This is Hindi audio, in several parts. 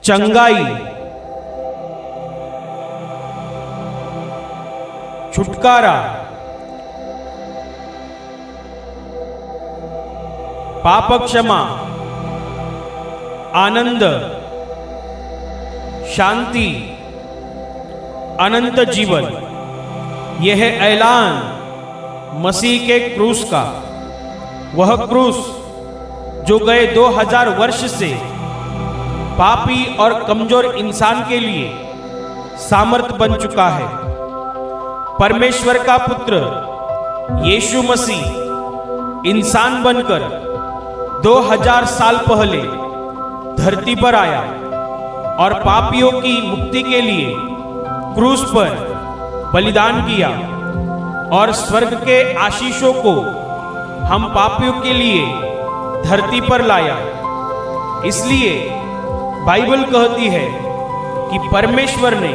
चंगाई, छुटकारा, पाप क्षमा, आनंद, शांति, अनंत जीवन। यह है ऐलान मसीह के क्रूस का। वह क्रूस जो गए 2000 वर्ष से पापी और कमजोर इंसान के लिए सामर्थ बन चुका है। परमेश्वर का पुत्र यीशु मसीह इंसान बनकर 2000 साल पहले धरती पर आया और पापियों की मुक्ति के लिए क्रूस पर बलिदान किया और स्वर्ग के आशीषों को हम पापियों के लिए धरती पर लाया। इसलिए बाइबल कहती है कि परमेश्वर ने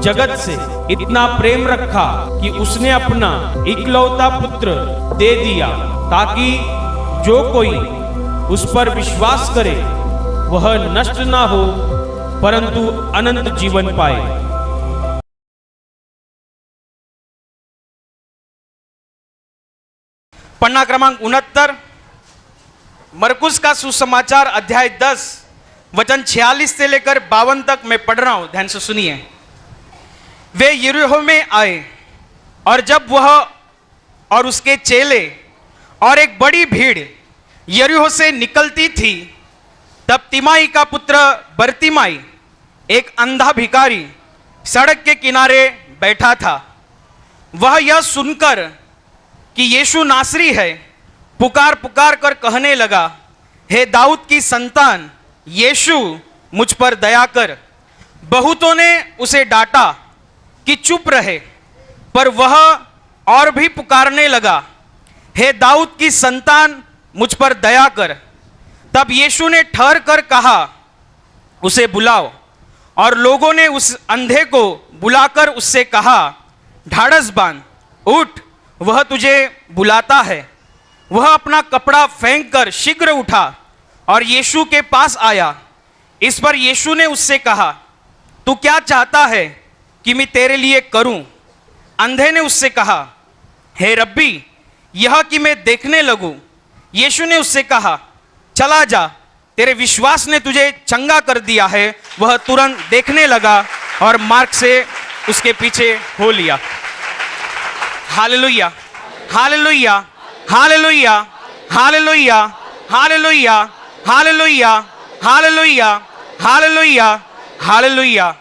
जगत से इतना प्रेम रखा कि उसने अपना इकलौता पुत्र दे दिया, ताकि जो कोई उस पर विश्वास करे वह नष्ट ना हो परंतु अनंत जीवन पाए। पन्ना क्रमांक 69, मरकुस का सुसमाचार अध्याय 10 वचन 46 से लेकर 52 तक मैं पढ़ रहा हूं, ध्यान से सुनिए। वे यरीहो में आए और जब वह और उसके चेले और एक बड़ी भीड़ यरीहो से निकलती थी, तब तिमाई का पुत्र बरतिमाई, एक अंधा भिखारी, सड़क के किनारे बैठा था। वह यह सुनकर कि यीशु नासरी है, पुकार पुकार कर कहने लगा, हे दाऊद की संतान यीशु, मुझ पर दया कर। बहुतों ने उसे डांटा कि चुप रहे, पर वह और भी पुकारने लगा, हे दाऊद की संतान मुझ पर दया कर। तब यीशु ने ठहर कर कहा, उसे बुलाओ। और लोगों ने उस अंधे को बुलाकर उससे कहा, ढाढ़स बांध, उठ, वह तुझे बुलाता है। वह अपना कपड़ा फेंक कर शीघ्र उठा और यीशु के पास आया। इस पर यीशु ने उससे कहा, तू क्या चाहता है कि मैं तेरे लिए करूं? अंधे ने उससे कहा, हे रब्बी, यह कि मैं देखने लगूं। यीशु ने उससे कहा, चला जा, तेरे विश्वास ने तुझे चंगा कर दिया है। वह तुरंत देखने लगा और मार्ग से उसके पीछे हो लिया। Hallelujah, hallelujah, hallelujah, hallelujah, hallelujah, hallelujah, hallelujah, hallelujah, hallelujah.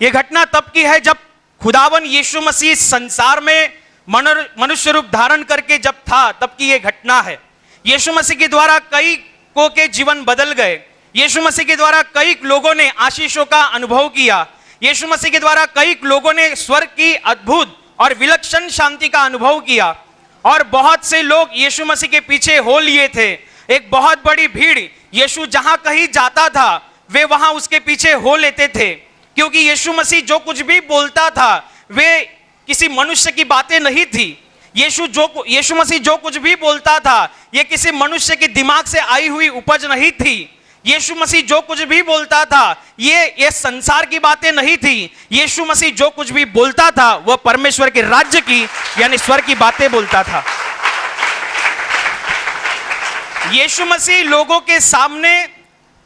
यह घटना तब की है जब खुदावन यीशु मसीह संसार में मनुष्य रूप धारण करके जब था, तब की यह घटना है। यीशु मसीह के द्वारा कई को के जीवन बदल गए। यीशु मसीह के द्वारा कई लोगों ने आशीषों का अनुभव किया। यीशु मसीह के द्वारा कई लोगों ने स्वर्ग की अद्भुत और विलक्षण शांति का अनुभव किया। और बहुत से लोग यीशु मसीह के पीछे हो लिए थे। एक बहुत बड़ी भीड़ यीशु जहां कहीं जाता था वे वहां उसके पीछे हो लेते थे, क्योंकि यीशु मसीह जो कुछ भी बोलता था वे किसी मनुष्य की बातें नहीं थी। यीशु मसीह जो कुछ भी बोलता था यह किसी मनुष्य के दिमाग से आई हुई उपज नहीं थी। यीशु मसीह जो कुछ भी बोलता था ये संसार की बातें नहीं थी। यीशु मसीह जो कुछ भी बोलता था वह परमेश्वर के राज्य की यानी स्वर्ग की बातें बोलता था। यीशु मसीह लोगों के सामने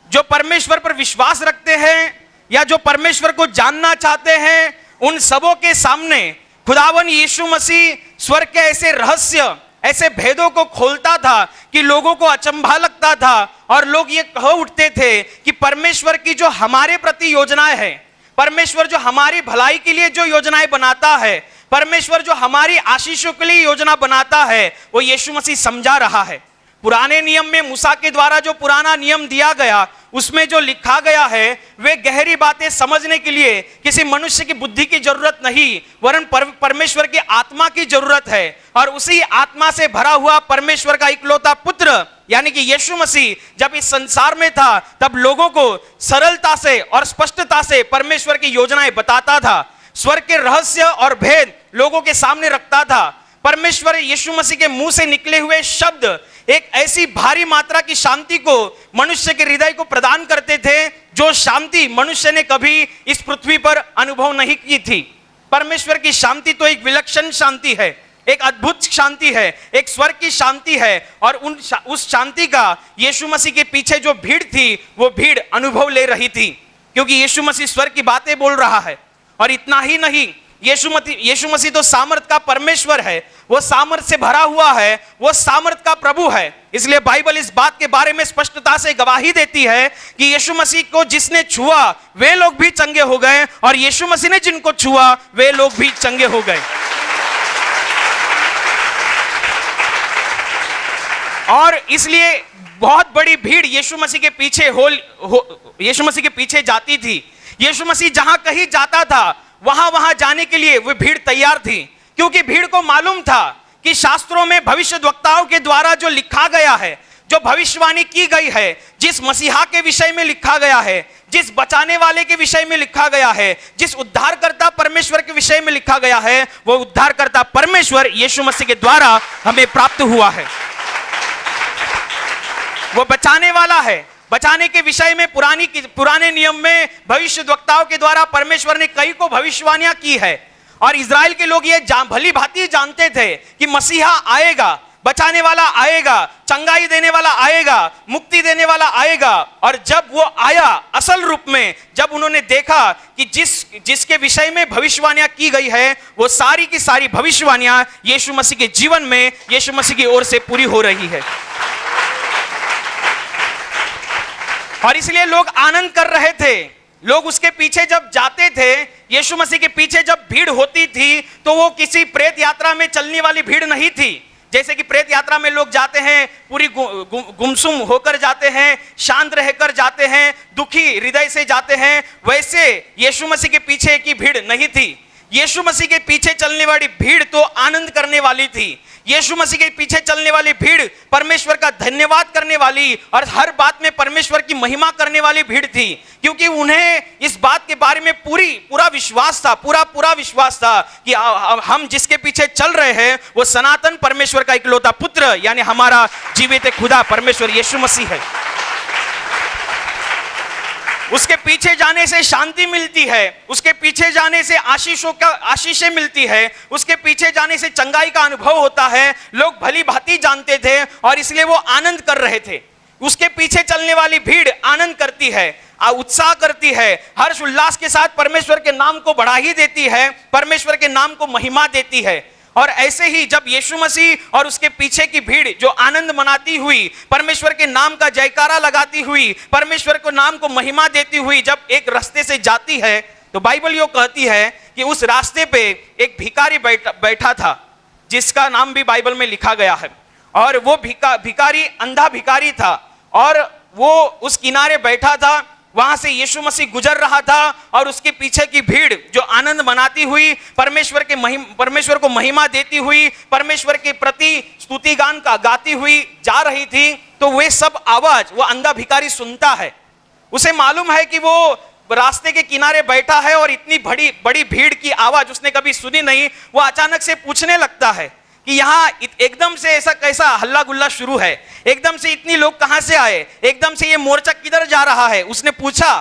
जो परमेश्वर पर विश्वास रखते हैं या जो परमेश्वर को जानना चाहते हैं उन सबों के सामने खुदावन यीशु मसीह स्वर्ग के ऐसे रहस्य, ऐसे भेदों को खोलता था कि लोगों को अचंभा लगता था और लोग ये कह उठते थे कि परमेश्वर की जो हमारे प्रति योजनाएं हैं, परमेश्वर जो हमारी भलाई के लिए जो योजनाएं बनाता है, परमेश्वर जो हमारी आशीषों के लिए योजना बनाता है, वो यीशु मसीह समझा रहा है। पुराने नियम में मूसा के द्वारा जो पुराना नियम दिया गया उसमें जो लिखा गया है वे गहरी बातें समझने के लिए किसी मनुष्य की बुद्धि की जरूरत नहीं, वरन परमेश्वर की आत्मा की जरूरत है। और उसी आत्मा से भरा हुआ परमेश्वर का इकलौता पुत्र यानी कि यीशु मसीह जब इस संसार में था तब लोगों को सरलता से और स्पष्टता से परमेश्वर की योजनाएं बताता था, स्वर्ग के रहस्य और भेद लोगों के सामने रखता था। परमेश्वर यीशु मसीह के मुंह से निकले हुए शब्द एक ऐसी भारी मात्रा की शांति को मनुष्य के हृदय को प्रदान करते थे, जो शांति मनुष्य ने कभी इस पृथ्वी पर अनुभव नहीं की थी। परमेश्वर की शांति तो एक विलक्षण शांति है, एक अद्भुत शांति है, एक स्वर्ग की शांति है। और उस शांति का यीशु मसीह के पीछे जो भीड़ थी, वो भीड़ अनुभव ले रही थी, क्योंकि यीशु मसीह स्वर्ग की बातें बोल रहा है। और इतना ही नहीं, यीशु मसीह तो सामर्थ का परमेश्वर है, वो सामर्थ से भरा हुआ है, वो सामर्थ का प्रभु है। इसलिए बाइबल इस बात के बारे में स्पष्टता से गवाही देती है कि यीशु मसीह को जिसने छुआ वे लोग भी चंगे हो गए, और यीशु मसीह ने जिनको छुआ वे लोग भी चंगे हो गए। और इसलिए बहुत बड़ी भीड़ यीशु मसीह के पीछे यीशु मसीह के पीछे जाती थी। यीशु मसीह जहां कहीं जाता था, वहां जाने के लिए वो भीड़ तैयार थी, क्योंकि भीड़ को मालूम था कि शास्त्रों में भविष्यद्वक्ताओं के द्वारा जो लिखा गया है, जो भविष्यवाणी की गई है, जिस मसीहा के विषय में लिखा गया है, जिस बचाने वाले के विषय में लिखा गया है, जिस उद्धारकर्ता परमेश्वर के विषय में लिखा गया है, वो उद्धारकर्ता परमेश्वर यीशु मसीह के द्वारा हमें प्राप्त हुआ है। वो बचाने वाला है। बचाने के विषय में पुराने नियम में भविष्यद्वक्ताओं के द्वारा परमेश्वर ने कई को भविष्यवाणियां की है, और इजराइल के लोग ये भली भांति जानते थे कि मसीहा आएगा, बचाने वाला आएगा, चंगाई देने वाला आएगा, मुक्ति देने वाला आएगा। और जब वो आया असल रूप में, जब उन्होंने देखा कि जिसके विषय में भविष्यवाणियां की गई है, वो सारी की सारी भविष्यवाणियां यीशु मसीह के जीवन में यीशु मसीह की ओर से पूरी हो रही है, और इसलिए लोग आनंद कर रहे थे। लोग उसके पीछे जब जाते थे, यीशु मसीह के पीछे जब भीड़ होती थी, तो वो किसी प्रेत यात्रा में चलने वाली भीड़ नहीं थी। जैसे कि प्रेत यात्रा में लोग जाते हैं, पूरी गुमसुम होकर जाते हैं, शांत रहकर जाते हैं, दुखी हृदय से जाते हैं, वैसे यीशु मसीह के पीछे की भीड़ नहीं थी। यीशु मसीह के पीछे चलने वाली भीड़ तो आनंद करने वाली थी। यीशु मसीह के पीछे चलने वाली भीड़ परमेश्वर का धन्यवाद करने वाली और हर बात में परमेश्वर की महिमा करने वाली भीड़ थी, क्योंकि उन्हें इस बात के बारे में पूरा विश्वास था, पूरा विश्वास था कि हम जिसके पीछे चल रहे हैं वो सनातन परमेश्वर का इकलौता पुत्र, यानी हमारा जीवित खुदा परमेश्वर यीशु मसीह है। उसके पीछे जाने से शांति मिलती है, उसके पीछे जाने से आशीषें मिलती है, उसके पीछे जाने से चंगाई का अनुभव होता है। लोग भली भांति जानते थे, और इसलिए वो आनंद कर रहे थे। उसके पीछे चलने वाली भीड़ आनंद करती है, उत्साह करती है, हर्ष उल्लास के साथ परमेश्वर के नाम को बढ़ा ही देती है, परमेश्वर के नाम को महिमा देती है। और ऐसे ही जब यीशु मसीह और उसके पीछे की भीड़ जो आनंद मनाती हुई, परमेश्वर के नाम का जयकारा लगाती हुई, परमेश्वर को नाम को महिमा देती हुई जब एक रास्ते से जाती है, तो बाइबल यो कहती है कि उस रास्ते पे एक भिखारी बैठा था, जिसका नाम भी बाइबल में लिखा गया है। और वो भिखारी अंधा भिखारी था, और वो उस किनारे बैठा था। वहां से यीशु मसीह गुजर रहा था, और उसके पीछे की भीड़ जो आनंद मनाती हुई, परमेश्वर को महिमा देती हुई, परमेश्वर के प्रति स्तुति गान का गाती हुई जा रही थी। तो वे सब आवाज वो अंधा भिखारी सुनता है। उसे मालूम है कि वो रास्ते के किनारे बैठा है, और इतनी बड़ी भीड़ की आवाज उसने कभी सुनी नहीं। वो अचानक से पूछने लगता है कि यहाँ एकदम से ऐसा कैसा हल्ला गुल्ला शुरू है, एकदम से इतनी लोग कहां से आए, एकदम से ये मोर्चा किधर जा रहा है। उसने पूछा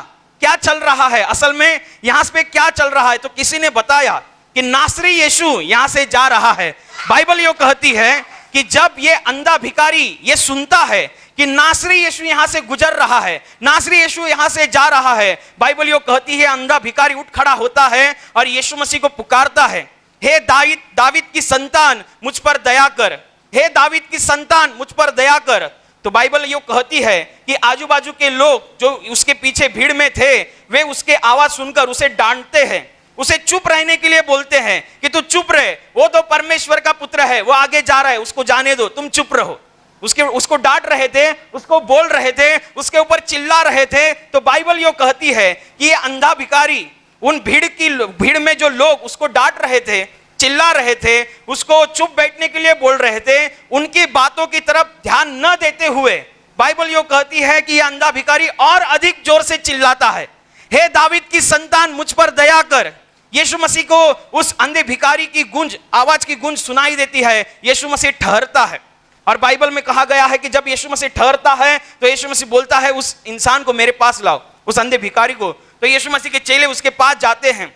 क्या चल रहा है, असल में यहां पे क्या चल रहा है। तो किसी ने बताया कि नासरी यीशु यहां से जा रहा है। बाइबल यो कहती है कि जब ये अंधा भिखारी ये सुनता है कि नासरी यीशु यहां से गुजर रहा है, नासरी यीशु यहां से जा रहा है, बाइबल यो कहती है अंधा भिखारी उठ खड़ा होता है और यीशु मसीह को पुकारता है, हे दावीद की संतान मुझ पर दया कर, हे दावीद की संतान मुझ पर दया कर। तो बाइबल यो कहती है कि आजू बाजू के लोग जो उसके पीछे भीड़ में थे, वे उसके आवाज सुनकर उसे डांटते हैं, उसे चुप रहने के लिए बोलते हैं कि तू चुप रहे, वो तो परमेश्वर का पुत्र है, वो आगे जा रहा है, उसको जाने दो, तुम चुप रहो। उसको डांट रहे थे, उसको बोल रहे थे, उसके ऊपर चिल्ला रहे थे। तो बाइबल यो कहती है कि ये अंधा भिखारी उन भीड़ में जो लोग उसको डांट रहे थे, चिल्ला रहे थे, उसको चुप बैठने के लिए बोल रहे थे, उनकी बातों की तरफ ध्यान न देते हुए बाइबल यो कहती है कि यह अंधा भिखारी और अधिक जोर से चिल्लाता है, हे दावीद की संतान मुझ पर दया कर। यीशु मसीह को उस अंधे भिखारी की आवाज की गूंज सुनाई देती है। यीशु मसीह ठहरता है और बाइबल में कहा गया है कि जब यीशु मसीह ठहरता है तो यीशु मसीह बोलता है उस इंसान को मेरे पास लाओ, उस अंधे भिखारी को। तो यीशु मसीह के चेले उसके पास जाते हैं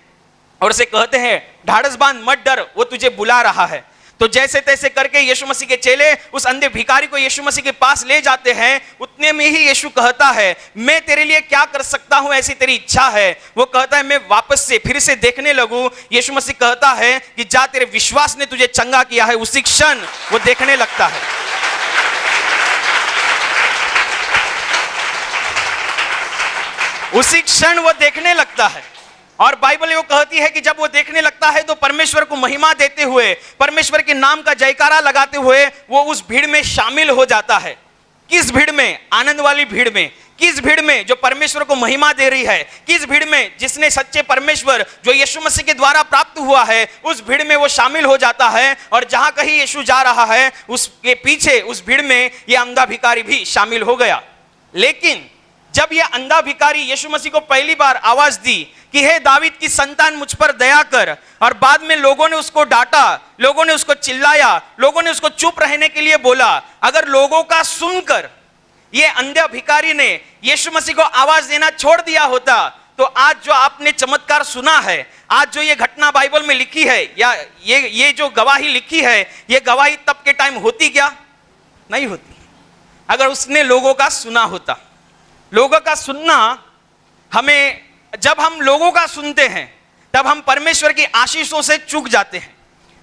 और उसे कहते हैं ढाढ़स बांध, मत डर, वो तुझे बुला रहा है। तो जैसे तैसे करके यीशु मसीह के चेले उस अंधे भिखारी को यीशु मसीह के पास ले जाते हैं। उतने में ही यीशु कहता है मैं तेरे लिए क्या कर सकता हूं, ऐसी तेरी इच्छा है। वो कहता है मैं वापस से फिर से देखने लगूं। यीशु मसीह कहता है कि जा, तेरे विश्वास ने तुझे चंगा किया है। उसी क्षण वो देखने लगता है। उसी क्षण वो देखने लगता है। और बाइबल वो कहती है कि जब वो देखने लगता है तो परमेश्वर को महिमा देते हुए, परमेश्वर के नाम का जयकारा लगाते हुए वो उस भीड़ में शामिल हो जाता है। किस भीड़ में? आनंद वाली भीड़ में। किस भीड़ में? जो परमेश्वर को महिमा दे रही है। किस भीड़ में? जिसने सच्चे परमेश्वर जो यीशु मसीह के द्वारा प्राप्त हुआ है, उस भीड़ में वो शामिल हो जाता है। और जहां कहीं यीशु जा रहा है उसके पीछे उस भीड़ में ये अंधा भिखारी भी शामिल हो गया। लेकिन जब यह अंधा भिखारी यीशु मसीह को पहली बार आवाज दी कि हे दावीद की संतान मुझ पर दया कर, और बाद में लोगों ने उसको डांटा, लोगों ने उसको चिल्लाया, लोगों ने उसको चुप रहने के लिए बोला। अगर लोगों का सुनकर ये अंधा भिखारी ने यीशु मसीह को आवाज देना छोड़ दिया होता तो आज जो आपने चमत्कार सुना है, आज जो ये घटना बाइबल में लिखी है, या ये जो गवाही लिखी है, ये गवाही तब के टाइम होती क्या? नहीं होती। अगर उसने लोगों का सुना होता। लोगों का सुनना, हमें जब हम लोगों का सुनते हैं तब हम परमेश्वर की आशीषों से चूक जाते हैं।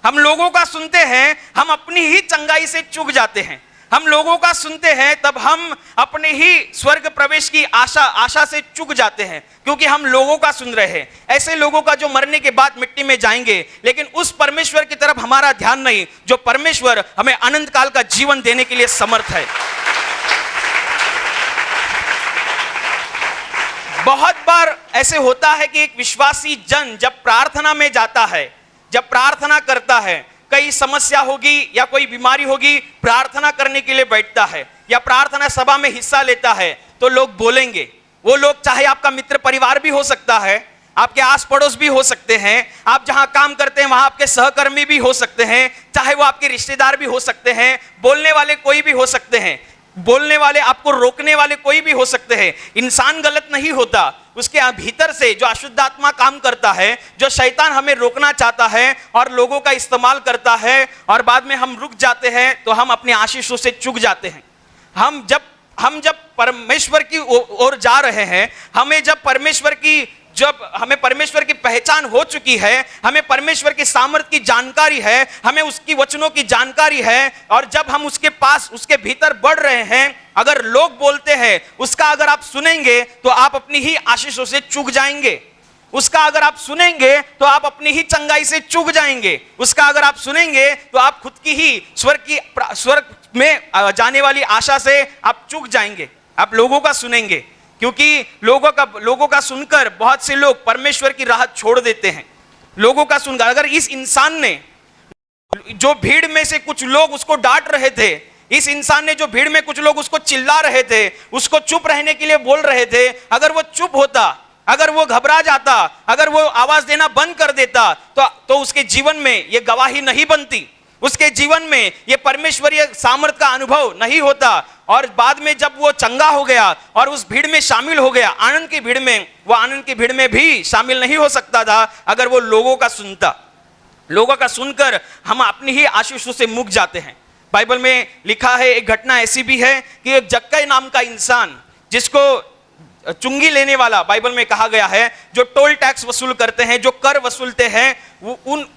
हम लोगों का सुनते हैं, हम अपनी ही चंगाई से चूक जाते हैं। हम लोगों का सुनते हैं तब हम अपने ही स्वर्ग प्रवेश की आशा से चूक जाते हैं, क्योंकि हम लोगों का सुन रहे हैं। ऐसे लोगों का जो मरने के बाद मिट्टी में जाएंगे, लेकिन उस परमेश्वर की तरफ हमारा ध्यान नहीं जो परमेश्वर हमें अनंत काल का जीवन देने के लिए समर्थ है। बहुत बार ऐसे होता है कि एक विश्वासी जन जब प्रार्थना में जाता है, जब प्रार्थना करता है, कई समस्या होगी या कोई बीमारी होगी, प्रार्थना करने के लिए बैठता है या प्रार्थना सभा में हिस्सा लेता है, तो लोग बोलेंगे। वो लोग चाहे आपका मित्र परिवार भी हो सकता है, आपके आस पड़ोस भी हो सकते हैं, आप जहां काम करते हैं वहां आपके सहकर्मी भी हो सकते हैं, चाहे वो आपके रिश्तेदार भी हो सकते हैं, बोलने वाले कोई भी हो सकते हैं, बोलने वाले, आपको रोकने वाले कोई भी हो सकते हैं। इंसान गलत नहीं होता, उसके भीतर से जो अशुद्ध आत्मा काम करता है, जो शैतान हमें रोकना चाहता है और लोगों का इस्तेमाल करता है, और बाद में हम रुक जाते हैं तो हम अपने आशीषों से चूक जाते हैं। हम जब परमेश्वर की ओर जा रहे हैं, जब हमें परमेश्वर की पहचान हो चुकी है, हमें परमेश्वर की सामर्थ की जानकारी है, हमें उसकी वचनों की जानकारी है, और जब हम उसके पास, उसके भीतर बढ़ रहे हैं, अगर लोग बोलते हैं उसका अगर आप सुनेंगे तो आप अपनी ही आशीषों से चूक जाएंगे। उसका अगर आप सुनेंगे तो आप अपनी ही चंगाई से चूक जाएंगे। उसका अगर आप सुनेंगे तो आप खुद की ही स्वर्ग में जाने वाली आशा से आप चूक जाएंगे। आप लोगों का सुनेंगे, क्योंकि लोगों का सुनकर बहुत से लोग परमेश्वर की राह छोड़ देते हैं। लोगों का सुनकर, अगर इस इंसान ने, जो भीड़ में से कुछ लोग उसको डांट रहे थे, इस इंसान ने जो भीड़ में कुछ लोग उसको चिल्ला रहे थे, उसको चुप रहने के लिए बोल रहे थे, अगर वो चुप होता, अगर वो घबरा जाता, अगर वो आवाज देना बंद कर देता तो उसके जीवन में ये गवाही नहीं बनती, उसके जीवन में ये परमेश्वरीय सामर्थ का अनुभव नहीं होता। और बाद में जब वो चंगा हो गया और उस भीड़ में शामिल हो गया, आनंद की भीड़ में, वो आनंद की भीड़ में भी शामिल नहीं हो सकता था अगर वो लोगों का सुनता। लोगों का सुनकर हम अपनी ही आशीषों से मुक जाते हैं। बाइबल में लिखा है, एक घटना ऐसी भी है कि एक जक्कई नाम का इंसान, जिसको चुंगी लेने वाला बाइबल में कहा गया है, जो टोल टैक्स वसूल करते हैं, जो कर वसूलते हैं,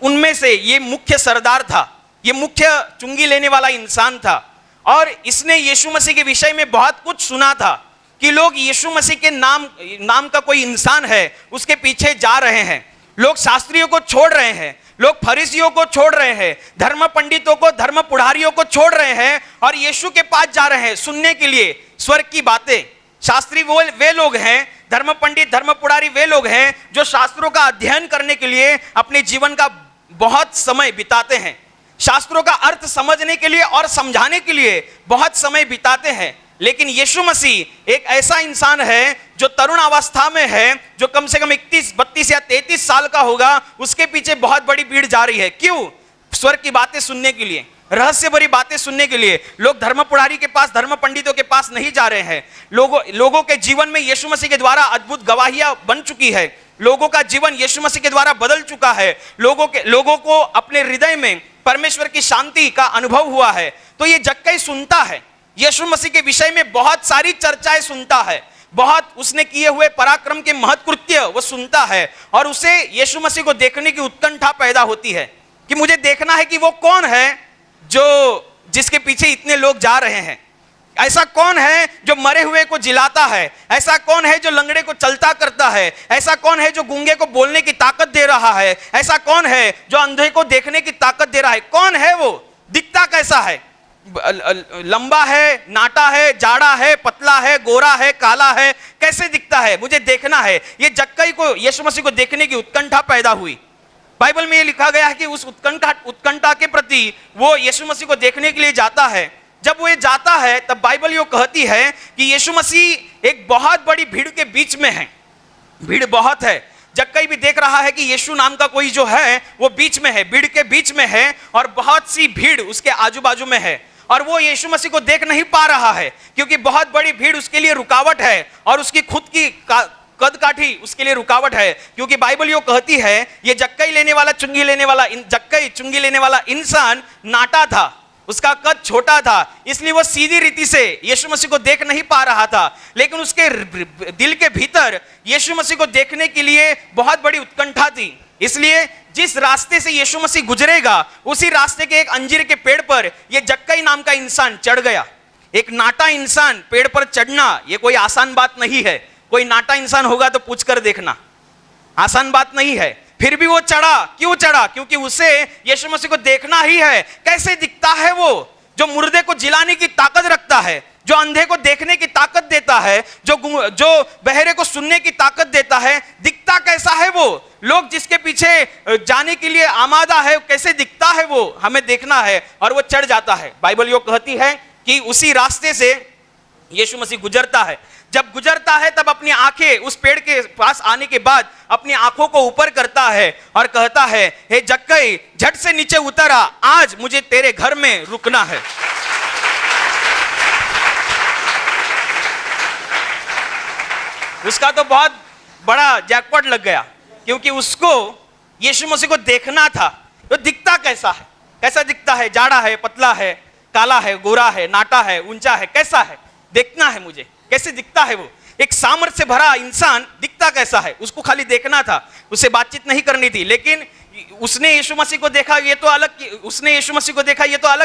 उनमें से ये मुख्य सरदार था, ये मुख्य चुंगी लेने वाला इंसान था। और इसने यीशु मसीह के विषय में बहुत कुछ सुना था कि लोग यीशु मसीह के नाम का कोई इंसान है, उसके पीछे जा रहे हैं। लोग शास्त्रियों को छोड़ रहे हैं, लोग फरीसियों को छोड़ रहे हैं, धर्म पंडितों को, धर्म पुढ़ारियों को छोड़ रहे हैं और यीशु के पास जा रहे हैं सुनने के लिए स्वर्ग की बातें। शास्त्री वो वे लोग हैं, धर्म पंडित, धर्म पुढ़ारी वे लोग हैं जो शास्त्रों का अध्ययन करने के लिए अपने जीवन का बहुत समय बिताते हैं, शास्त्रों का अर्थ समझने के लिए और समझाने के लिए बहुत समय बिताते हैं। लेकिन यीशु मसीह एक ऐसा इंसान है जो तरुण अवस्था में है, जो कम से कम 31, 32 या 33 साल का होगा, उसके पीछे बहुत बड़ी भीड़ जा रही है। क्यों? स्वर्ग की बातें सुनने के लिए। रहस्य भरी बातें सुनने के लिए लोग धर्म पुजारी के पास, धर्म पंडितों के पास नहीं जा रहे हैं। लोगों के जीवन में यीशु मसीह के द्वारा अद्भुत गवाहियां बन चुकी है। लोगों का जीवन यीशु मसीह के द्वारा बदल चुका है। लोगों को अपने हृदय में परमेश्वर की शांति का अनुभव हुआ है। तो ये जक्कई सुनता है, यीशु मसीह के विषय में बहुत सारी चर्चाएं सुनता है, बहुत उसने किए हुए पराक्रम के महत्कृत्य वो सुनता है, और उसे यीशु मसीह को देखने की उत्कंठा पैदा होती है कि मुझे देखना है कि वो कौन है जिसके पीछे इतने लोग जा रहे हैं। ऐसा कौन है जो मरे हुए को जिलाता है? ऐसा कौन है जो लंगड़े को चलता करता है? ऐसा कौन है जो गूंगे को बोलने की ताकत दे रहा है? ऐसा कौन है जो अंधे को देखने की ताकत दे रहा है? कौन है वो? दिखता कैसा है? लंबा है, नाटा है, जाड़ा है, पतला है, गोरा है, काला है, कैसे दिखता है? मुझे देखना है। ये जक्कई को यीशु मसीह को देखने की उत्कंठा पैदा हुई। बाइबल में ये लिखा गया है कि उस उत्कंठा के प्रति वो यीशु मसीह को देखने के लिए जाता है। जब वो जाता है तब बाइबल ये कहती है कि यीशु मसीह एक बहुत बड़ी भीड़ के बीच में है। भीड़ बहुत है। जक्कई भी देख रहा है कि यीशु नाम का कोई जो है वो बीच में है, भीड़ के बीच में है, और बहुत सी भीड़ उसके आजू बाजू में है, और वो यीशु मसीह को देख नहीं पा रहा है क्योंकि बहुत बड़ी भीड़ उसके लिए रुकावट है, और उसकी खुद की कद काठी उसके लिए रुकावट है। क्योंकि बाइबल यो कहती है ये जक्कई चुंगी लेने वाला इंसान नाटा था, उसका कद छोटा था, इसलिए वो सीधी रीति से यीशु मसीह को देख नहीं पा रहा था। लेकिन उसके दिल के भीतर यीशु मसीह को देखने के लिए बहुत बड़ी उत्कंठा थी। इसलिए जिस रास्ते से यीशु मसीह गुजरेगा उसी रास्ते के एक अंजीर के पेड़ पर ये जक्कई नाम का इंसान चढ़ गया। एक नाटा इंसान पेड़ पर चढ़ना ये कोई आसान बात नहीं है। कोई नाटा इंसान होगा तो पूछ कर देखना, आसान बात नहीं है। फिर भी वो चढ़ा। क्यों चढ़ा? क्योंकि उसे यीशु मसीह को देखना ही है। कैसे दिखता है वो? जो मुर्दे को जिलाने की ताकत रखता है, जो अंधे को देखने की ताकत देता है, जो बहरे को सुनने की ताकत देता है। दिखता कैसा है वो? लोग जिसके पीछे जाने के लिए आमादा है, कैसे दिखता है वो हमें देखना है, और वो चढ़ जाता है। बाइबल यो कहती है कि उसी रास्ते से यीशु मसीह गुजरता है। जब गुजरता है तब अपनी आंखें उस पेड़ के पास आने के बाद अपनी आंखों को ऊपर करता है और कहता है, हे जक्कई झट से नीचे उतर आ, आज मुझे तेरे घर में रुकना है। उसका तो बहुत बड़ा जैकपॉट लग गया क्योंकि उसको यीशु मसीह को देखना था। तो दिखता कैसा है? कैसा दिखता है? जाड़ा है, पतला है, काला है, गोरा है, नाटा है, ऊंचा है, कैसा है? देखना है मुझे। कैसे दिखता है वो? एक सामर्थ्य से भरा इंसान दिखता कैसा है? उसको खाली देखना था, उसे बातचीत नहीं करनी थी। लेकिन उसने यीशु मसीह को देखा, ये तो अलग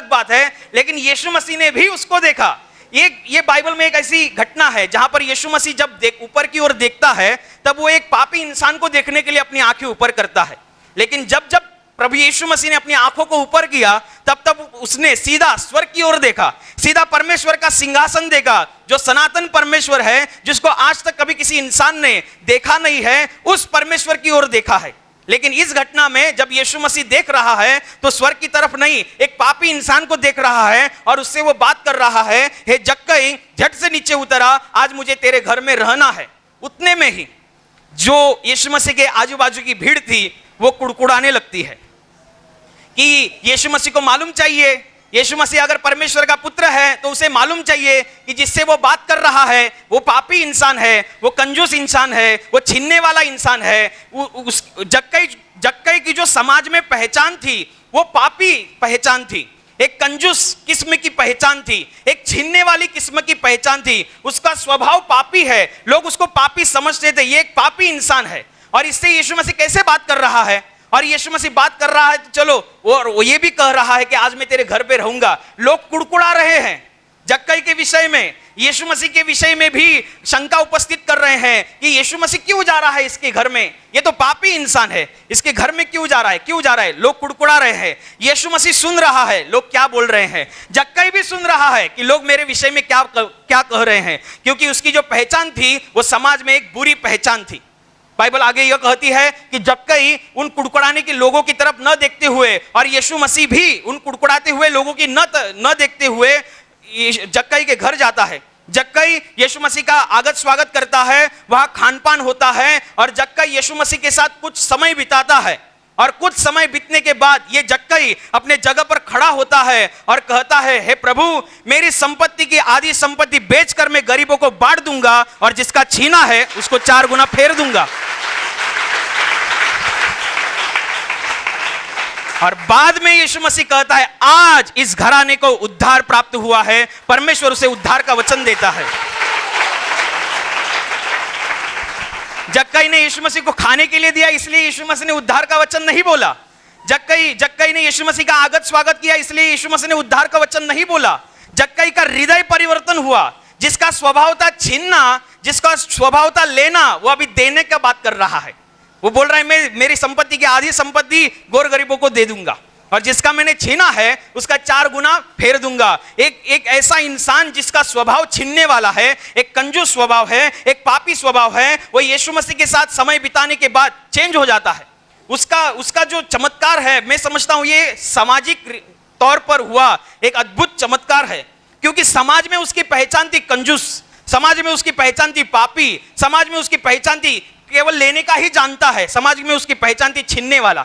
बात है। लेकिन यीशु मसीह ने भी उसको देखा। ये बाइबल में एक ऐसी घटना है जहां पर यीशु मसीह जब ऊपर की ओर देखता है तब वो एक पापी इंसान को देखने के लिए अपनी आंखें ऊपर करता है। लेकिन जब प्रभु यीशु मसीह ने अपनी आंखों को ऊपर किया तब उसने सीधा स्वर्ग की ओर देखा, सीधा परमेश्वर का सिंहासन देखा, जो सनातन परमेश्वर है, जिसको आज तक कभी किसी इंसान ने देखा नहीं है, उस परमेश्वर की ओर देखा है। लेकिन इस घटना में जब यीशु मसीह देख रहा है तो स्वर्ग की तरफ नहीं, एक पापी इंसान को देख रहा है और उससे वो बात कर रहा है, हे जक्कई झट से नीचे उतरा, आज मुझे तेरे घर में रहना है। उतने में ही जो यीशु मसीह के आजू बाजू की भीड़ थी वो कुड़कुड़ाने लगती है कि यीशु मसीह को मालूम चाहिए, यीशु मसीह अगर परमेश्वर का पुत्र है तो उसे मालूम चाहिए कि जिससे वो बात कर रहा है वो पापी इंसान है, वो कंजूस इंसान है, वो छीनने वाला इंसान है। उस जक्कई की जो समाज में पहचान थी वो पापी पहचान थी, एक कंजूस किस्म की पहचान थी, एक छीनने वाली किस्म की पहचान थी। उसका स्वभाव पापी है, लोग उसको पापी समझते थे, ये एक पापी इंसान है। और इससे यीशु मसीह कैसे बात कर रहा है? और यीशु मसीह बात कर रहा है तो चलो, और वो ये भी कह रहा है कि आज मैं तेरे घर पे रहूंगा। लोग कुड़कुड़ा रहे हैं जक्कई के विषय में, यीशु मसीह के विषय में भी शंका उपस्थित कर रहे हैं कि यीशु मसीह क्यों जा रहा है इसके घर में? ये तो पापी इंसान है, इसके घर में क्यों जा रहा है? लोग कुड़कुड़ा रहे हैं। यीशु मसीह सुन रहा है लोग क्या बोल रहे हैं। जक्कई भी सुन रहा है कि लोग मेरे विषय में क्या कह रहे हैं, क्योंकि उसकी जो पहचान थी वो समाज में एक बुरी पहचान थी। बाइबल आगे यह कहती है कि जक्कई उन कुड़कुड़ाने के लोगों की तरफ न देखते हुए और यीशु मसीह भी उन कुड़कुड़ाते हुए लोगों की न देखते हुए जक्कई के घर जाता है। जक्कई यीशु मसीह का आगत स्वागत करता है, वहां खान पान होता है और जक्कई यीशु मसीह के साथ कुछ समय बिताता है। और कुछ समय बीतने के बाद ये जक्कई अपने जगह पर खड़ा होता है और कहता है, हे प्रभु, मेरी संपत्ति की आधी संपत्ति बेचकर मैं गरीबों को बांट दूंगा और जिसका छीना है उसको 4 गुना फेर दूंगा। और बाद में यीशु मसीह कहता है, आज इस घराने को उद्धार प्राप्त हुआ है। परमेश्वर उसे उद्धार का वचन देता है। जक्कई ने यीशु मसीह को खाने के लिए दिया, इसलिए यीशु मसीह ने उद्धार का वचन नहीं बोला। जक्कई ने यीशु मसीह का आगत स्वागत किया, इसलिए यीशु मसीह ने उद्धार का वचन नहीं बोला। जक्कई का हृदय परिवर्तन हुआ। जिसका स्वभाव था छीनना, जिसका स्वभाव था लेना, वो अभी देने का बात कर रहा है। वो बोल रहा है, मैं मेरी संपत्ति की आधी संपत्ति गौर गरीबों को दे दूंगा और जिसका मैंने छीना है उसका 4 गुना फेर दूंगा। एक ऐसा इंसान जिसका स्वभाव छीनने वाला है, एक कंजूस स्वभाव है, एक पापी स्वभाव है, वो यीशु मसीह के साथ समय बिताने के बाद चेंज हो जाता है। उसका जो चमत्कार है, मैं समझता हूं ये सामाजिक तौर पर हुआ एक अद्भुत चमत्कार है, क्योंकि समाज में उसकी पहचान थी कंजूस, समाज में उसकी पहचान थी पापी, समाज में उसकी पहचान थी केवल लेने का ही जानता है, समाज में उसकी पहचान थी छीनने वाला।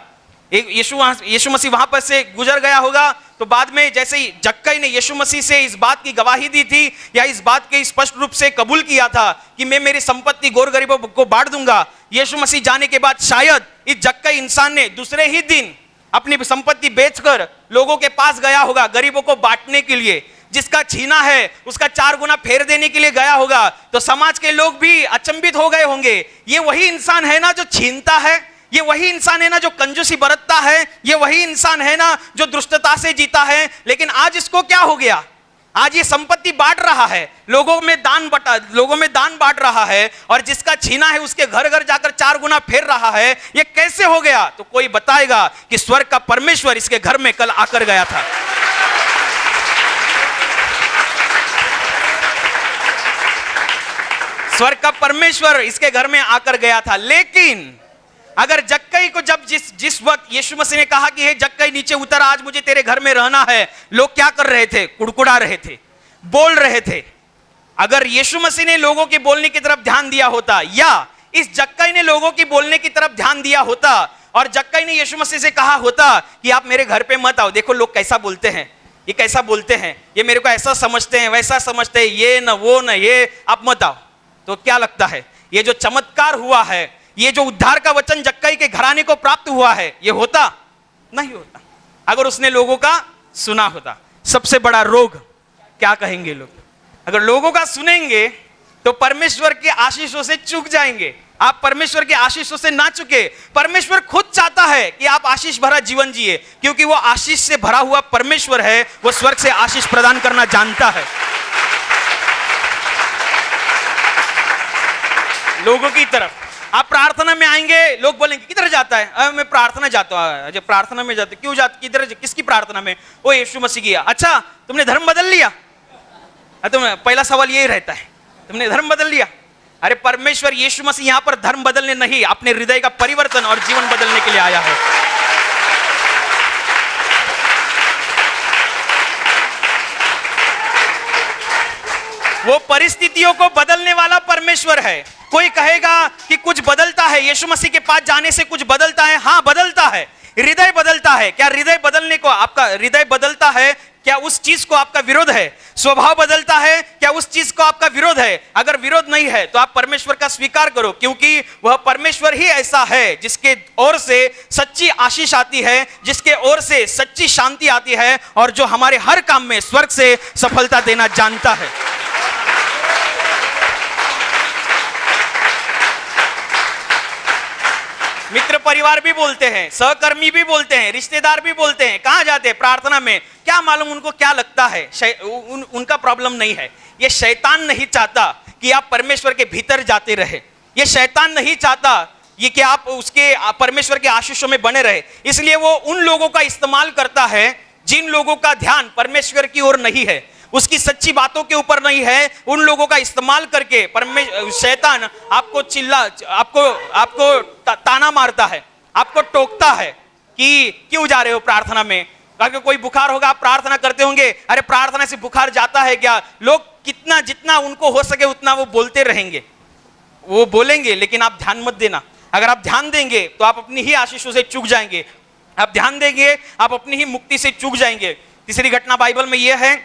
यीशु मसीह वहां पर से गुजर गया होगा, तो बाद में जैसे ही जक्कई ने यीशु मसीह से इस बात की गवाही दी थी या इस बात के स्पष्ट रूप से कबूल किया था कि मैं मेरी संपत्ति गौर गरीबों को बांट दूंगा, यीशु मसीह जाने के बाद शायद इस जक्कई इंसान ने दूसरे ही दिन अपनी संपत्ति बेचकर लोगों के पास गया होगा गरीबों को बांटने के लिए। जिसका छीना है उसका 4 गुना फेर देने के लिए गया होगा। तो समाज के लोग भी अचंभित हो गए होंगे, ये वही इंसान है ना जो छीनता है, ये वही इंसान है ना जो कंजूसी बरतता है, ये वही इंसान है ना जो दुष्टता से जीता है। लेकिन आज इसको क्या हो गया? आज ये संपत्ति बांट रहा है, लोगों में दान बांट रहा है और जिसका छीना है उसके घर घर जाकर 4 गुना फेर रहा है। ये कैसे हो गया? तो कोई बताएगा कि स्वर्ग का परमेश्वर इसके घर में कल आकर गया था। स्वर्ग का परमेश्वर इसके घर में आकर गया था। लेकिन अगर जक्कई को जब जिस वक्त यीशु मसीह ने कहा कि हे जक्कई नीचे उतर, आज मुझे तेरे घर में रहना है, लोग क्या कर रहे थे? कुड़कुड़ा रहे थे, बोल रहे थे। अगर यीशु मसीह ने लोगों के बोलने की तरफ ध्यान दिया होता या इस जक्कई ने लोगों की बोलने की तरफ ध्यान दिया होता और जक्कई ने यीशु मसीह से कहा होता कि आप मेरे घर पे मत आओ, देखो लोग कैसा बोलते हैं, ये कैसा बोलते हैं, ये मेरे को ऐसा समझते हैं, वैसा समझते हैं, ये न वो न ये, आप मत आओ, तो क्या लगता है ये जो चमत्कार हुआ है, ये जो उद्धार का वचन जक्कई के घराने को प्राप्त हुआ है, ये होता? नहीं होता। अगर उसने लोगों का सुना होता। सबसे बड़ा रोग क्या कहेंगे लोग? अगर लोगों का सुनेंगे तो परमेश्वर के आशीषों से चूक जाएंगे। आप परमेश्वर के आशीषों से ना चुके। परमेश्वर खुद चाहता है कि आप आशीष भरा जीवन जिए, क्योंकि वो आशीष से भरा हुआ परमेश्वर है, वो स्वर्ग से आशीष प्रदान करना जानता है। लोगों की तरफ आप प्रार्थना में आएंगे, लोग बोलेंगे किधर जाता है? मैं प्रार्थना जाता हूँ। जब प्रार्थना में जाते, क्यों जाते? किधर? किसकी प्रार्थना में? वो यीशु मसीह की। अच्छा, तुमने धर्म बदल लिया? तुम पहला सवाल यही रहता है, तुमने धर्म बदल लिया? अरे परमेश्वर यीशु मसीह यहां पर धर्म बदलने नहीं, अपने हृदय का परिवर्तन और जीवन बदलने के लिए आया है। वो परिस्थितियों को बदलने वाला परमेश्वर है। कोई कहेगा कि कुछ बदलता है, यीशु मसीह के पास जाने से कुछ बदलता है। हाँ, बदलता है, हृदय बदलता है। क्या हृदय बदलने को आपका हृदय बदलता है? क्या उस चीज को आपका विरोध है? स्वभाव बदलता है? क्या उस चीज को आपका विरोध है? अगर विरोध नहीं है तो आप परमेश्वर का स्वीकार करो, क्योंकि वह परमेश्वर ही ऐसा है जिसके ओर से सच्ची आशीष आती है, जिसके ओर से सच्ची शांति आती है और जो हमारे हर काम में स्वर्ग से सफलता देना जानता है। मित्र परिवार भी बोलते हैं, सहकर्मी भी बोलते हैं, रिश्तेदार भी बोलते हैं, कहां जाते हैं? प्रार्थना में। क्या मालूम उनको क्या लगता है? उनका प्रॉब्लम नहीं है। ये शैतान नहीं चाहता कि आप परमेश्वर के भीतर जाते रहे। ये शैतान नहीं चाहता ये कि आप उसके परमेश्वर के आशीषों में बने रहे। इसलिए वो उन लोगों का इस्तेमाल करता है जिन लोगों का ध्यान परमेश्वर की ओर नहीं है, उसकी सच्ची बातों के ऊपर नहीं है। उन लोगों का इस्तेमाल करके शैतान आपको ताना मारता है, आपको टोकता है कि क्यों जा रहे हो प्रार्थना में? अगर कोई बुखार होगा, आप प्रार्थना करते होंगे, अरे प्रार्थना से बुखार जाता है क्या? लोग कितना जितना उनको हो सके उतना वो बोलते रहेंगे। वो बोलेंगे, लेकिन आप ध्यान मत देना। अगर आप ध्यान देंगे तो आप अपनी ही आशीषों से चूक जाएंगे, आप ध्यान देंगे आप अपनी ही मुक्ति से चूक जाएंगे। तीसरी घटना बाइबल में यह है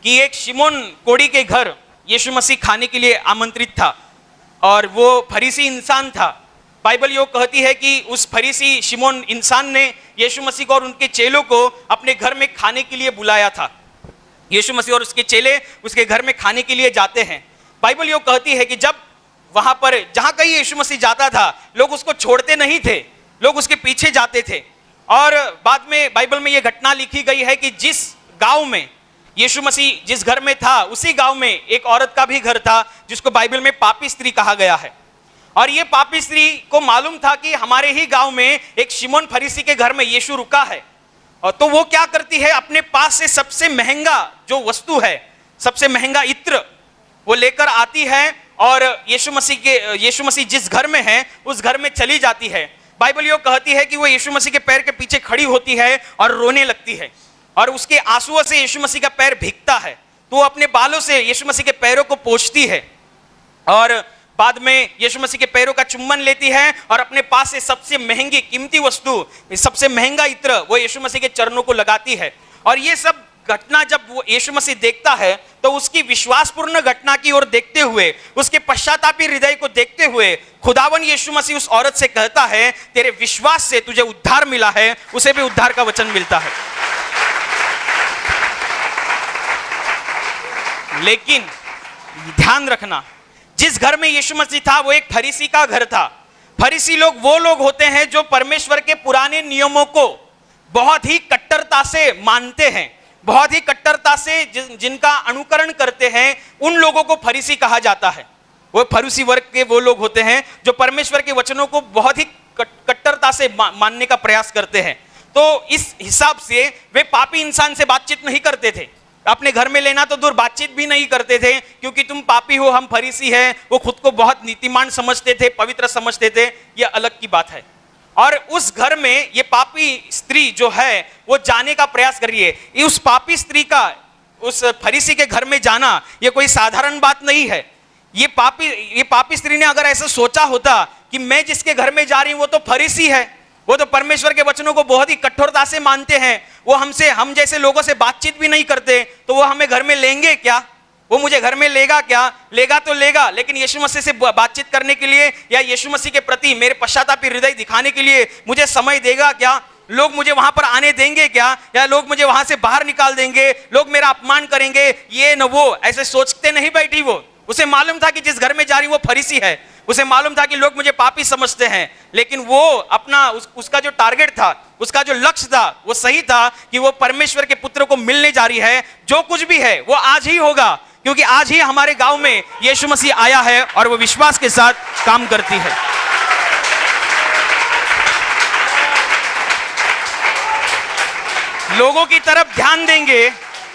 कि एक शिमोन कोढ़ी के घर यीशु मसीह खाने के लिए आमंत्रित था, और वो फरीसी इंसान था। बाइबल यो कहती है कि उस फरीसी शिमोन इंसान ने यीशु मसीह को और उनके चेलों को अपने घर में खाने के लिए बुलाया था। यीशु मसीह और उसके चेले उसके घर में खाने के लिए जाते हैं। बाइबल यो कहती है कि जब वहां पर जहां कहीं यीशु मसीह जाता था, लोग उसको छोड़ते नहीं थे, लोग उसके पीछे जाते थे। और बाद में बाइबल में यह घटना लिखी गई है कि जिस गांव में यीशु मसीह जिस घर में था, उसी गांव में एक औरत का भी घर था जिसको बाइबल में पापी स्त्री कहा गया है। और ये पापी स्त्री को मालूम था कि हमारे ही गांव में एक शिमोन फरीसी के घर में यीशु रुका है, और तो वो क्या करती है, अपने पास से सबसे महंगा जो वस्तु है, सबसे महंगा इत्र वो लेकर आती है और यीशु मसीह जिस घर में है उस घर में चली जाती है। बाइबल यो कहती है कि वो यीशु मसीह के पैर के पीछे खड़ी होती है और रोने लगती है, और उसके आंसुओं से यीशु मसीह का पैर भीगता है, तो वो अपने बालों से यीशु मसीह के पैरों को पोंछती है, और बाद में यीशु मसीह के पैरों का चुम्बन लेती है, और अपने पास से सबसे महंगी कीमती वस्तु, सबसे महंगा इत्र वो यीशु मसीह के चरणों को लगाती है। और ये सब घटना जब वो यीशु मसीह देखता है तो उसकी विश्वासपूर्ण घटना की ओर देखते हुए, उसके पश्चातापी हृदय को देखते हुए खुदावन यीशु मसीह उस औरत से कहता है, तेरे विश्वास से तुझे उद्धार मिला है, उसे भी उद्धार का वचन मिलता है। लेकिन ध्यान रखना, जिस घर में यीशु मसीह था वो एक फरीसी का घर था। फरीसी लोग वो लोग होते हैं जो परमेश्वर के पुराने नियमों को बहुत ही कट्टरता से मानते हैं, बहुत ही कट्टरता से जिनका अनुकरण करते हैं, उन लोगों को फरीसी कहा जाता है। वो फरीसी वर्ग के वो लोग होते हैं जो परमेश्वर के वचनों को बहुत ही कट्टरता से मानने का प्रयास करते हैं। तो इस हिसाब से वे पापी इंसान से बातचीत नहीं करते थे, अपने घर में लेना तो दूर, बातचीत भी नहीं करते थे, क्योंकि तुम पापी हो, हम फरीसी हैं। वो खुद को बहुत नीतिमान समझते थे, पवित्र समझते थे, यह अलग की बात है। और उस घर में ये पापी स्त्री जो है वो जाने का प्रयास कर रही है। उस पापी स्त्री का उस फरीसी के घर में जाना ये कोई साधारण बात नहीं है। ये पापी स्त्री ने अगर ऐसा सोचा होता कि मैं जिसके घर में जा रही हूं वो तो फरीसी है, वो तो परमेश्वर के वचनों को बहुत ही कठोरता से मानते हैं, वो हम जैसे लोगों से बातचीत भी नहीं करते, तो वो हमें घर में लेंगे क्या, वो मुझे घर में लेगा क्या, लेगा तो लेगा, लेकिन यीशु मसीह से बातचीत करने के लिए या यीशु मसीह के प्रति मेरे पश्चातापी हृदय दिखाने के लिए मुझे समय देगा क्या, लोग मुझे वहां पर आने देंगे क्या, या लोग मुझे वहां से बाहर निकाल देंगे, लोग मेरा अपमान करेंगे, ये न वो, ऐसे सोचते नहीं बैठी वो। उसे मालूम था कि जिस घर में जा रही वो फरीसी है, उसे मालूम था कि लोग मुझे पापी समझते हैं, लेकिन वो अपना उसका जो टारगेट था, उसका जो लक्ष्य था वो सही था कि वो परमेश्वर के पुत्र को मिलने जा रही है। जो कुछ भी है वो आज ही होगा, क्योंकि आज ही हमारे गांव में यीशु मसीह आया है और वो विश्वास के साथ काम करती है। लोगों की तरफ ध्यान देंगे,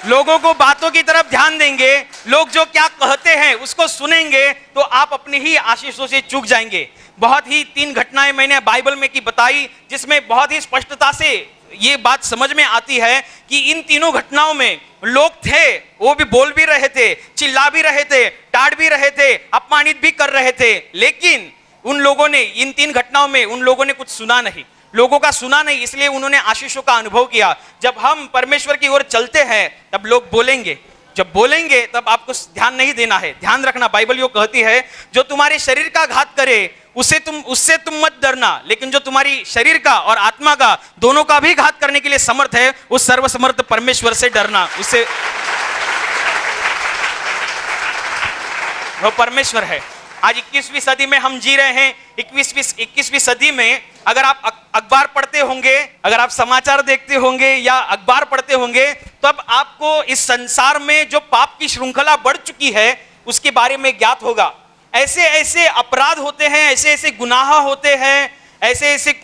लोगों को बातों की तरफ ध्यान देंगे, लोग जो क्या कहते हैं उसको सुनेंगे, तो आप अपनी ही आशीषों से चूक जाएंगे। बहुत ही 3 घटनाएं मैंने बाइबल में की बताई, जिसमें बहुत ही स्पष्टता से ये बात समझ में आती है कि इन तीनों घटनाओं में लोग थे, वो भी बोल भी रहे थे, चिल्ला भी रहे थे, डांट भी रहे थे, अपमानित भी कर रहे थे, लेकिन उन लोगों ने इन 3 घटनाओं में उन लोगों ने कुछ सुना नहीं, लोगों का सुना नहीं, इसलिए उन्होंने आशीषों का अनुभव किया। जब हम परमेश्वर की ओर चलते हैं तब लोग बोलेंगे, जब बोलेंगे तब आपको ध्यान नहीं देना है। ध्यान रखना, बाइबल यो कहती है जो तुम्हारे शरीर का घात करे उससे तुम मत डरना, लेकिन जो तुम्हारी शरीर का और आत्मा का दोनों का भी घात करने के लिए समर्थ है, उस सर्वसमर्थ परमेश्वर से डरना, उससे वो परमेश्वर है। आज 21वीं सदी में हम जी रहे हैं। 21वीं सदी में अगर आप अखबार पढ़ते होंगे, अगर आप समाचार देखते होंगे या अखबार पढ़ते होंगे, तब आपको इस संसार में जो पाप की श्रृंखला बढ़ चुकी है उसके बारे में ज्ञात होगा। ऐसे ऐसे अपराध होते हैं, ऐसे ऐसे गुनाह होते हैं, ऐसे ऐसे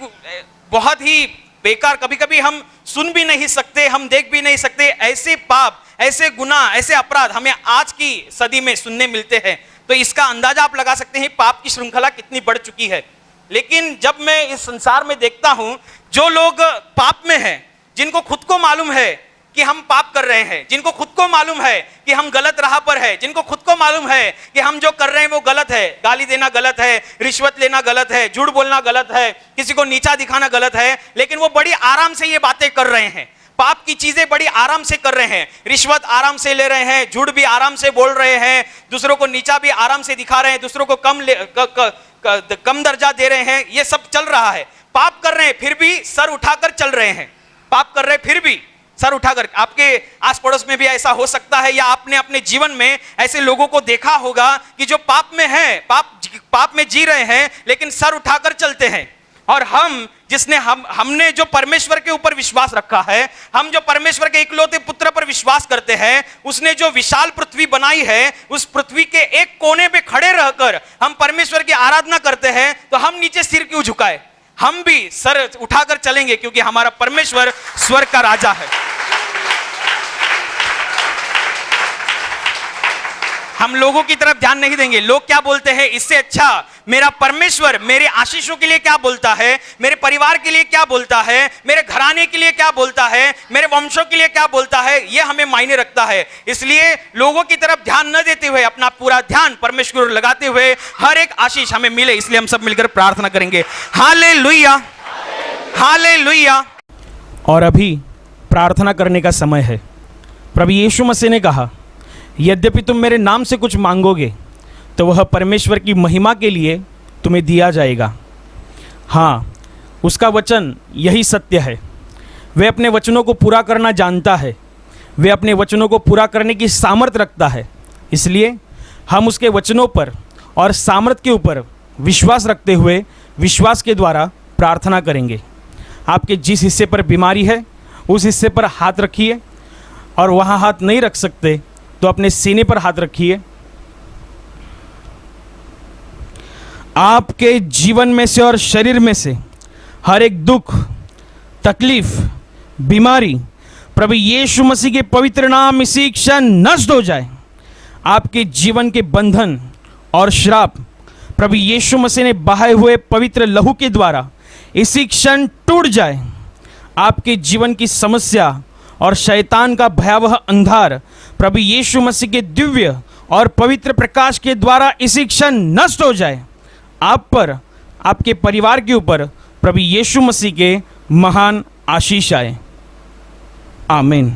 बहुत ही बेकार, कभी कभी हम सुन भी नहीं सकते, हम देख भी नहीं सकते, ऐसे पाप, ऐसे गुनाह, ऐसे अपराध हमें आज की सदी में सुनने मिलते हैं। तो इसका अंदाजा आप लगा सकते हैं पाप की श्रृंखला कितनी बढ़ चुकी है। लेकिन जब मैं इस संसार में देखता हूं जो लोग पाप में हैं, जिनको खुद को मालूम है कि हम पाप कर रहे हैं, जिनको खुद को मालूम है कि हम गलत राह पर है, जिनको खुद को मालूम है कि हम जो कर रहे हैं वो गलत है, गाली देना गलत है, रिश्वत लेना गलत है, झूठ बोलना गलत है, किसी को नीचा दिखाना गलत है, लेकिन वो बड़ी आराम से ये बातें कर रहे हैं, पाप की चीजें बड़ी आराम से कर रहे हैं, रिश्वत आराम से ले रहे हैं, झूठ भी आराम से बोल रहे हैं, दूसरों को नीचा भी आराम से दिखा रहे हैं, दूसरों को कम दर्जा दे रहे हैं, ये सब चल रहा है। पाप कर रहे हैं फिर भी सर उठाकर चल रहे हैं, पाप कर रहे हैं फिर भी सर उठाकर। आपके आस पड़ोस में भी ऐसा हो सकता है, या आपने अपने जीवन में ऐसे लोगों को देखा होगा कि जो पाप में हैं, पाप में जी रहे हैं, लेकिन सर उठाकर चलते हैं। और हमने जो परमेश्वर के ऊपर विश्वास रखा है, हम जो परमेश्वर के इकलौते पुत्र पर विश्वास करते हैं, उसने जो विशाल पृथ्वी बनाई है, उस पृथ्वी के एक कोने पे खड़े रहकर हम परमेश्वर की आराधना करते हैं, तो हम नीचे सिर क्यों झुकाए, हम भी सर उठाकर चलेंगे, क्योंकि हमारा परमेश्वर स्वर्ग का राजा है। हम लोगों की तरफ ध्यान नहीं देंगे, लोग क्या बोलते हैं इससे अच्छा मेरा परमेश्वर मेरे आशीषों के लिए क्या बोलता है, मेरे परिवार के लिए क्या बोलता है, मेरे घराने के लिए क्या बोलता है, मेरे वंशों के लिए क्या बोलता है, यह हमें मायने रखता है। इसलिए लोगों की तरफ ध्यान न देते हुए अपना पूरा ध्यान परमेश्वर लगाते हुए हर एक आशीष हमें मिले, इसलिए हम सब मिलकर प्रार्थना करेंगे। Hallelujah, hallelujah. और अभी प्रार्थना करने का समय है। प्रभु यीशु मसीह ने कहा, यद्यपि तुम मेरे नाम से कुछ मांगोगे तो वह परमेश्वर की महिमा के लिए तुम्हें दिया जाएगा। हाँ, उसका वचन यही सत्य है। वह अपने वचनों को पूरा करना जानता है, वह अपने वचनों को पूरा करने की सामर्थ रखता है। इसलिए हम उसके वचनों पर और सामर्थ के ऊपर विश्वास रखते हुए विश्वास के द्वारा प्रार्थना करेंगे। आपके जिस हिस्से पर बीमारी है उस हिस्से पर हाथ रखिए, और वहाँ हाथ नहीं रख सकते तो अपने सीने पर हाथ रखिए। आपके जीवन में से और शरीर में से हर एक दुख, तकलीफ, बीमारी प्रभु यीशु मसीह के पवित्र नाम इसी क्षण नष्ट हो जाए। आपके जीवन के बंधन और श्राप प्रभु यीशु मसीह ने बहाए हुए पवित्र लहू के द्वारा इसी क्षण टूट जाए। आपके जीवन की समस्या और शैतान का भयावह अंधार प्रभु यीशु मसीह के दिव्य और पवित्र प्रकाश के द्वारा इसी क्षण नष्ट हो जाए। आप पर, आपके परिवार के ऊपर प्रभु यीशु मसीह के महान आशीष आए। आमीन।